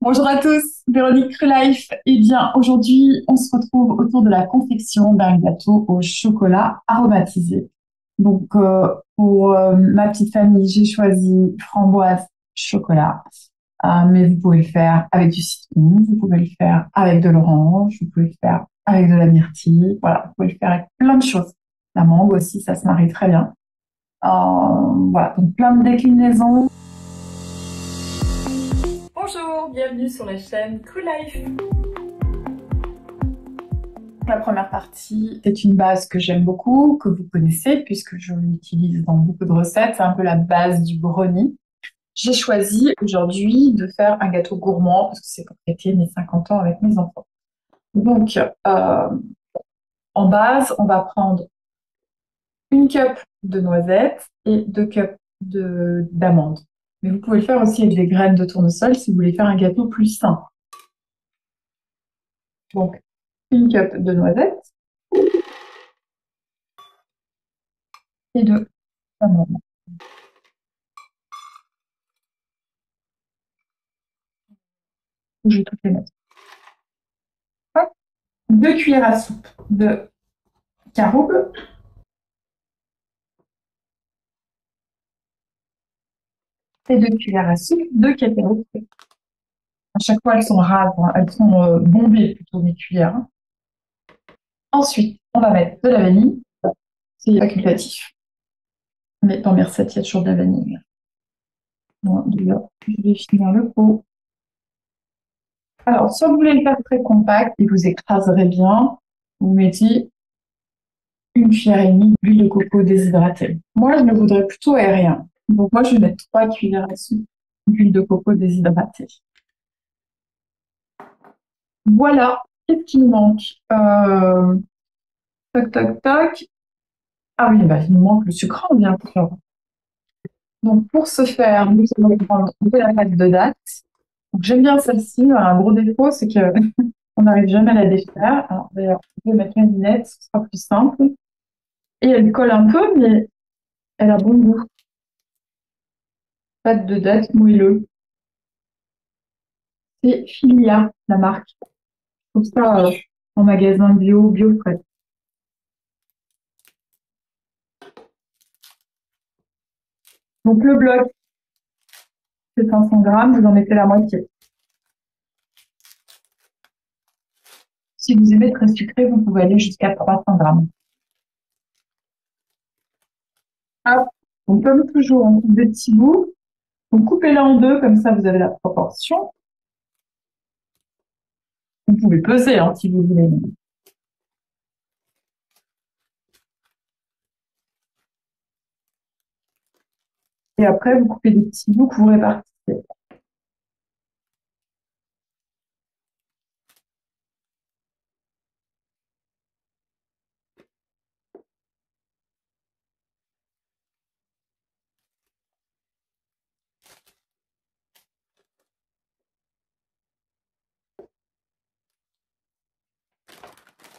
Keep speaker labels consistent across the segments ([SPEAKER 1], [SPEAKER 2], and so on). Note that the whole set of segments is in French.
[SPEAKER 1] Bonjour à tous, Véronique Life. Eh bien, aujourd'hui, on se retrouve autour de la confection d'un gâteau au chocolat aromatisé. Donc, pour ma petite famille, j'ai choisi framboise chocolat. Mais vous pouvez le faire avec du citron, vous pouvez le faire avec de l'orange, vous pouvez le faire avec de la myrtille. Voilà, vous pouvez le faire avec plein de choses. La mangue aussi, ça se marie très bien. Voilà, donc plein de déclinaisons. Bonjour, bienvenue sur la chaîne Cool Life. La première partie, c'est une base que j'aime beaucoup, que vous connaissez, puisque je l'utilise dans beaucoup de recettes. C'est un peu la base du brownie. J'ai choisi aujourd'hui de faire un gâteau gourmand, parce que c'est pour fêter mes 50 ans avec mes enfants. Donc, en base, on va prendre une cup de noisettes et 2 cups d'amandes. Mais vous pouvez le faire aussi avec des graines de tournesol si vous voulez faire un gâteau plus sain. Donc, une cup de noisettes et de amandes. Je vais toutes les mettre. Hop. 2 cuillères à soupe de caroube et 2 cuillères à soupe de cacahuètes. À chaque fois, elles sont rases, hein. Elles sont bombées plutôt, mes cuillères. Ensuite, on va mettre de la vanille. C'est facultatif. Mais dans mes recettes, il y a toujours de la vanille. Bon, déjà, je vais finir le pot. Alors, soit vous voulez le faire très compact et vous écraserez bien, vous mettez 1,5 cuillère d'huile de coco déshydratée. Moi, je le voudrais plutôt aérien. Donc, moi, je vais mettre 3 cuillères à soupe d'huile de coco déshydratée. Voilà, qu'est-ce qui nous manque? Toc, toc, toc. Ah oui, bah, il nous manque le sucre, bien sûr. Donc, pour ce faire, nous allons prendre de la pâte de date. Donc, j'aime bien celle-ci. Un gros défaut, c'est que on n'arrive jamais à la défaire. Alors, d'ailleurs, je vais mettre une lunette, ce sera plus simple. Et elle colle un peu, mais elle a bon goût. Pâte de date moelleux. C'est Filia, la marque. Je trouve ça en magasin bio frais. Donc, le bloc, c'est 500 grammes. Vous en mettez la moitié. Si vous aimez très sucré, vous pouvez aller jusqu'à 300 grammes. Hop. Donc, comme toujours, on coupe des petits bouts. Donc, coupez-les en deux, comme ça, vous avez la proportion. Vous pouvez peser, hein, si vous voulez. Et après, vous coupez des petits bouts que vous répartissez.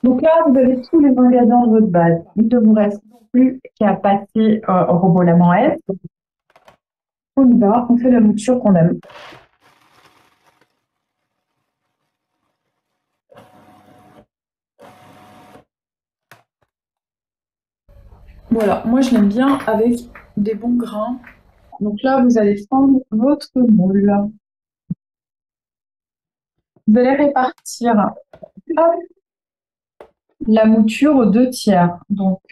[SPEAKER 1] Donc là, vous avez tous les ingrédients de votre base. Il ne vous reste plus qu'à passer au robot la S. On y va, on fait la mouture qu'on aime. Voilà, moi je l'aime bien avec des bons grains. Donc là, vous allez prendre votre moule. Vous allez répartir hop, la mouture aux 2 tiers. Donc,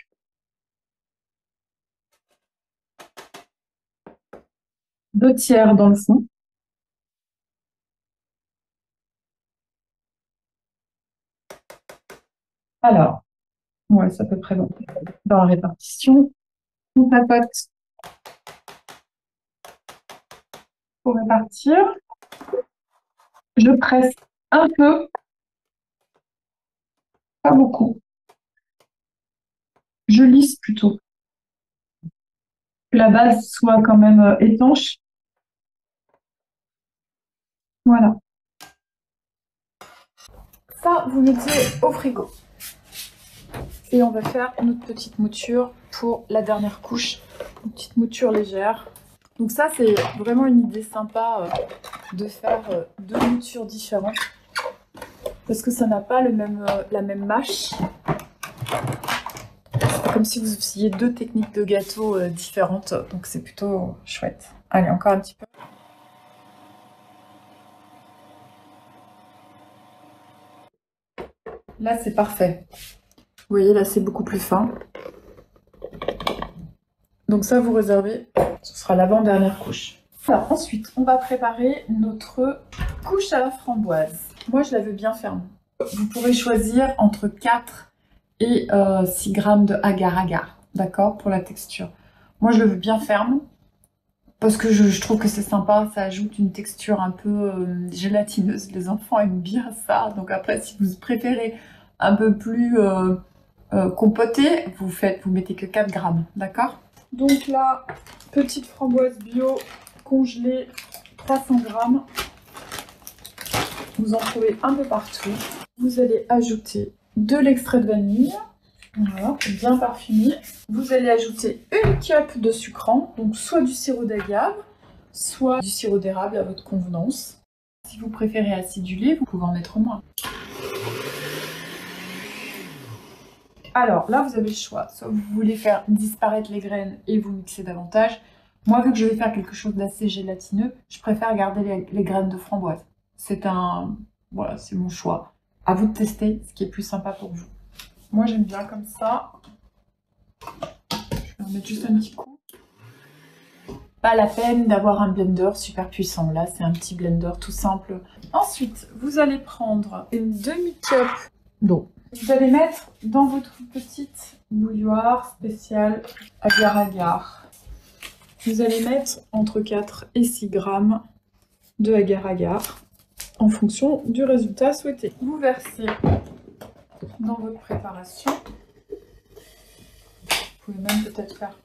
[SPEAKER 1] 2 tiers dans le fond. Alors, ouais, c'est à peu près bon. Dans la répartition, on tapote pour répartir. Je presse un peu, pas beaucoup. Je lisse plutôt. Que la base soit quand même étanche. Voilà. Ça, vous mettez au frigo. Et on va faire notre petite mouture pour la dernière couche. Une petite mouture légère. Donc ça, c'est vraiment une idée sympa de faire deux moutures différentes parce que ça n'a pas la même mâche. C'est comme si vous faisiez deux techniques de gâteau différentes, donc c'est plutôt chouette. Allez, encore un petit peu. Là, c'est parfait. Vous voyez, là, c'est beaucoup plus fin. Donc ça, vous réservez, ce sera l'avant-dernière couche. Alors, ensuite, on va préparer notre couche à la framboise. Moi, je la veux bien ferme. Vous pourrez choisir entre 4 et 6 grammes de agar-agar, d'accord, pour la texture. Moi, je le veux bien ferme, parce que je trouve que c'est sympa, ça ajoute une texture un peu gélatineuse. Les enfants aiment bien ça, donc après, si vous préférez un peu plus compoté, vous mettez que 4 grammes, d'accord? Donc là, petite framboise bio congelée, 300 grammes. Vous en trouvez un peu partout. Vous allez ajouter de l'extrait de vanille, voilà, bien parfumé. Vous allez ajouter une cup de sucrant, donc soit du sirop d'agave, soit du sirop d'érable à votre convenance. Si vous préférez acidulé, vous pouvez en mettre moins. Alors là, vous avez le choix. Soit vous voulez faire disparaître les graines et vous mixer davantage. Moi, vu que je vais faire quelque chose d'assez gélatineux, je préfère garder les graines de framboise. Voilà, c'est mon choix. À vous de tester ce qui est plus sympa pour vous. Moi, j'aime bien comme ça. Je vais en mettre juste un petit coup. Pas la peine d'avoir un blender super puissant. Là, c'est un petit blender tout simple. Ensuite, vous allez prendre une demi-cup d'eau. Vous allez mettre dans votre petite bouilloire spéciale agar-agar. Vous allez mettre entre 4 et 6 grammes de agar-agar en fonction du résultat souhaité. Vous versez dans votre préparation. Vous pouvez même peut-être faire.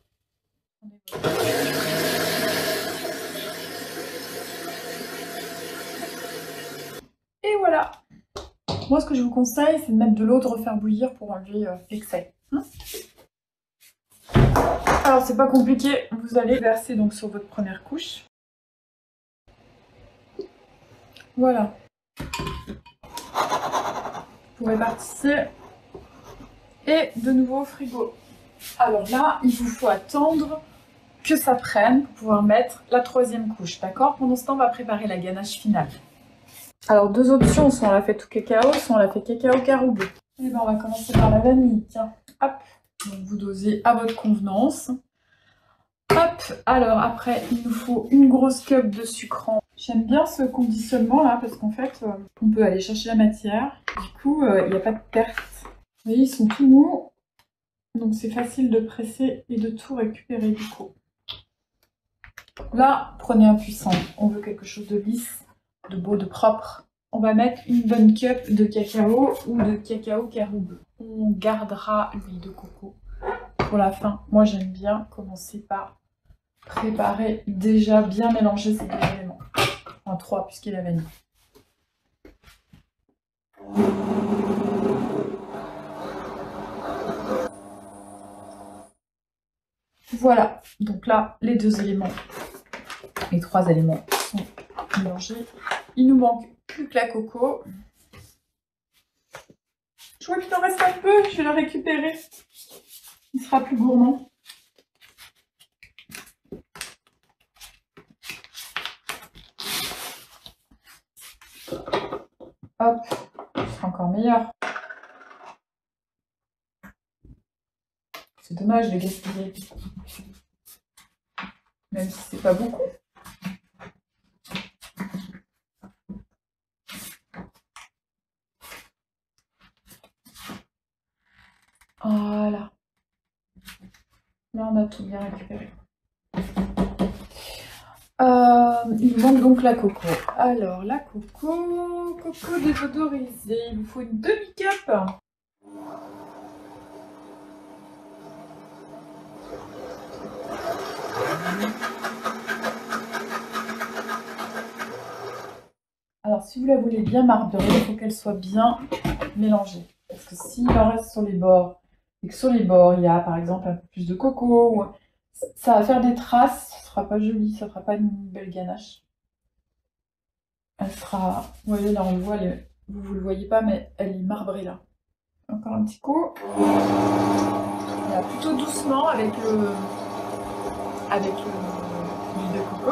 [SPEAKER 1] Et voilà! Moi, ce que je vous conseille, c'est de mettre de l'eau, de refaire bouillir pour enlever l'excès. Alors, c'est pas compliqué. Vous allez verser donc sur votre première couche. Voilà. Vous répartissez. Et de nouveau au frigo. Alors là, il vous faut attendre que ça prenne pour pouvoir mettre la troisième couche, d'accord? Pendant ce temps, on va préparer la ganache finale. Alors, deux options, soit on la fait tout cacao, soit on la fait cacao caroube. Et ben, on va commencer par la vanille, tiens. Hop, donc vous dosez à votre convenance. Hop, alors après, il nous faut une grosse cup de sucrant. J'aime bien ce conditionnement là, parce qu'en fait, on peut aller chercher la matière. Du coup, il n'y a pas de perte. Vous voyez, ils sont tout mous. Donc c'est facile de presser et de tout récupérer du coup. Là, prenez un puissant. On veut quelque chose de lisse, de beau, de propre. On va mettre une bonne cup de cacao ou de cacao caroube. On gardera l'huile de coco pour la fin. Moi, j'aime bien commencer par préparer déjà bien mélanger ces deux éléments. Enfin, 3 puisqu'il y a la vanille. Voilà, donc là, les deux éléments, les trois éléments sont mélangés. Il nous manque plus que la coco. Je vois qu'il en reste un peu, je vais le récupérer. Il sera plus gourmand. Hop, ce sera encore meilleur. C'est dommage de gaspiller. Même si c'est pas beaucoup. Voilà. Là, on a tout bien récupéré. Il manque donc la coco. Alors, la coco désodorisée. Il vous faut une demi-cup. Alors, si vous la voulez bien marbrée, il faut qu'elle soit bien mélangée. Parce que s'il en reste sur les bords, et que sur les bords, il y a par exemple un peu plus de coco, ça va faire des traces, ce sera pas joli, ça fera pas une belle ganache. Elle sera... Vous voyez, là, on le voit, vous le voyez pas, mais elle est marbrée, là. Encore un petit coup. Voilà, plutôt doucement avec l'huile de coco.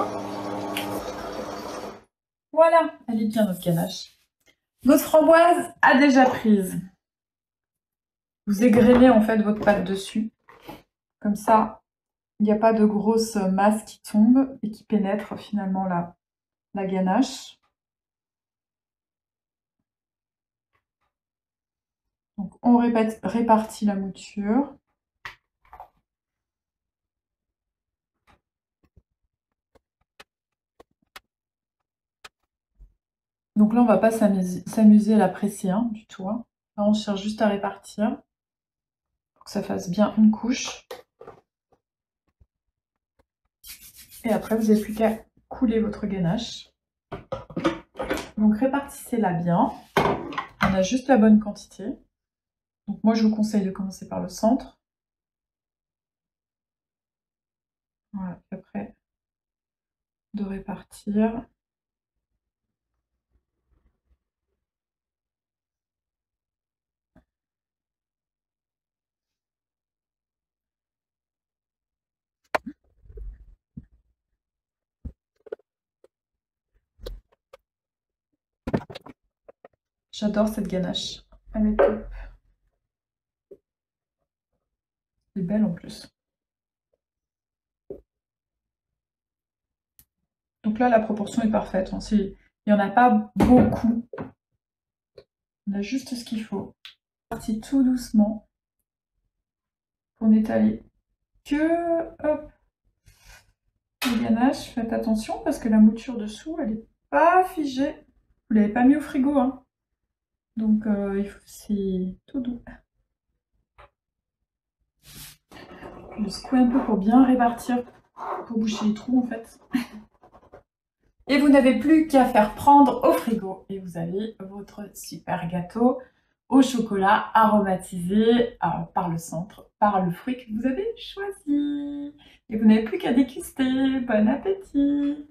[SPEAKER 1] Voilà, elle est bien, notre ganache. Notre framboise a déjà prise. Vous égrenez en fait votre pâte dessus. Comme ça, il n'y a pas de grosse masse qui tombe et qui pénètre finalement la ganache. Donc on répartit la mouture. Donc là, on ne va pas s'amuser à la presser hein, du tout. Hein. Là, on cherche juste à répartir pour que ça fasse bien une couche. Et après, vous n'avez plus qu'à couler votre ganache. Donc répartissez-la bien. On a juste la bonne quantité. Donc moi, je vous conseille de commencer par le centre. Voilà, puis après, de répartir. J'adore cette ganache. Elle est top. Elle est belle en plus. Donc là, la proportion est parfaite. Hein. Il n'y en a pas beaucoup. On a juste ce qu'il faut. Parti tout doucement pour n'étaler que hop, les ganaches. Faites attention parce que la mouture dessous, elle n'est pas figée. Vous ne l'avez pas mis au frigo. Hein. Donc c'est tout doux. Je secoue un peu pour bien répartir, pour boucher les trous en fait. Et vous n'avez plus qu'à faire prendre au frigo et vous avez votre super gâteau au chocolat aromatisé par le centre, par le fruit que vous avez choisi. Et vous n'avez plus qu'à déguster. Bon appétit!